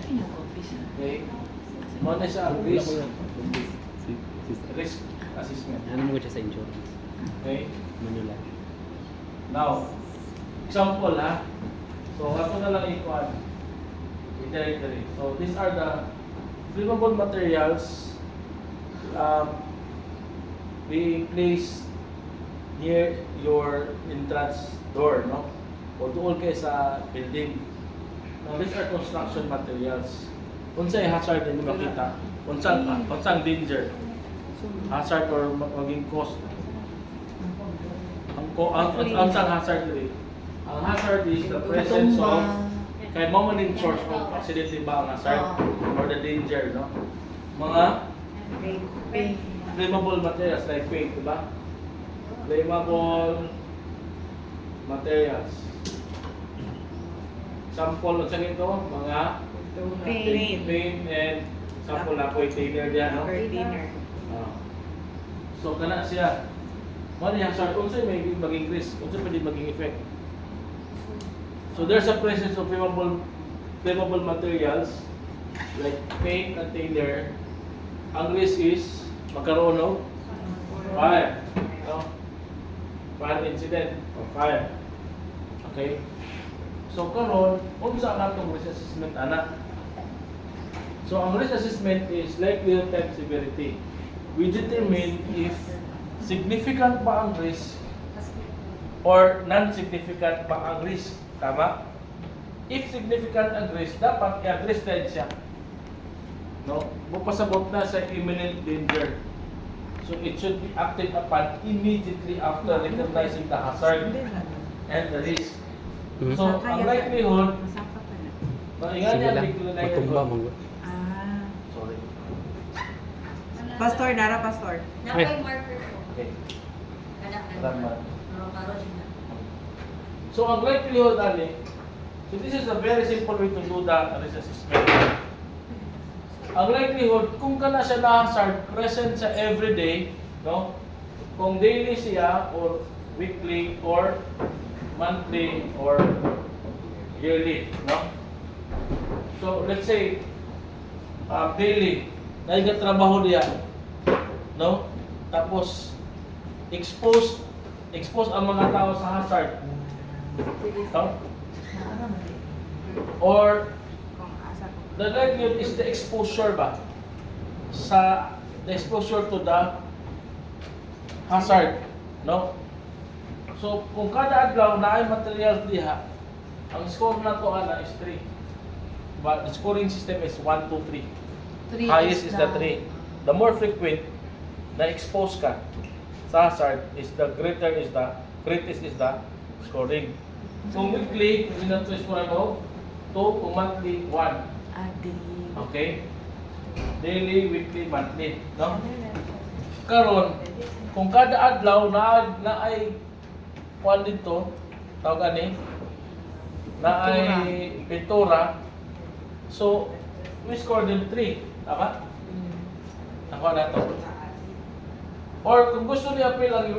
Okay? Muna siya ang risk assessment. Ano mo siya sa insurance? Okay? Manila. Now, example ha. So, ato na lang ikuan. Iteratory. So, these are the flammable materials being placed near your entrance door, no? O doon kayo sa building. Now, these are construction materials. Unsay hazard din makita? Unsang danger? Hazard or maging cost? Ang hazard din. Ang hazard is the presence of kay mo man source of accident ba ang hazard or the danger, no? Mga flammable materials like paint, diba? Flammable materials. Sample sa ito, mga paint and sample na po thinner diyan, no? So kana siya. Mo ni hazard unsay may maging risk, unsay pwede maging effect. So there's a presence of flammable materials like paint and thinner. Ang risk is magkaroon ng fire. No? Fire incident or fire. Okay? So karon, unsa ang atong risk assessment ana? So ang risk assessment is likelihood times severity. We determine if significant ba ang risk or non-significant ba ang risk. Tama? If significant ang risk, dapat i-address na siya. No? Mupasabot na sa imminent danger. So it should be acted upon immediately after recognizing the hazard and the risk. So ang likelihood, Sige lang, matumba mong. sorry. Pastor, Dara, Pastor. Napay marker po. Okay. Anak na. Salamat. Karo siya na. So ang likelihood ani, so this is a very simple way to do the risk assessment. Ang likelihood kung kana siya na hazard present sa everyday, no? Kung daily siya or weekly or monthly or yearly, no? So let's say daily na trabaho niya, no? Tapos expose ang mga tao sa hazard. No? Or the likelihood is the exposure ba sa the exposure to the hazard, no? So kung kada adlaw na ay materials diha, ang score na to ana is 3. But the scoring system is 1 2 3. Highest is the 3. The more frequent na expose ka sa hazard is the greatest is the scoring. Kung weekly, hindi score mo 2, kung monthly 1. Okay? Daily, weekly, monthly, no? Karon, kung kada adlaw na ay kuan dito, tawag ani, na ay pintura, so we score them 3, tama? Nakuha na to. Or kung gusto niya appeal ang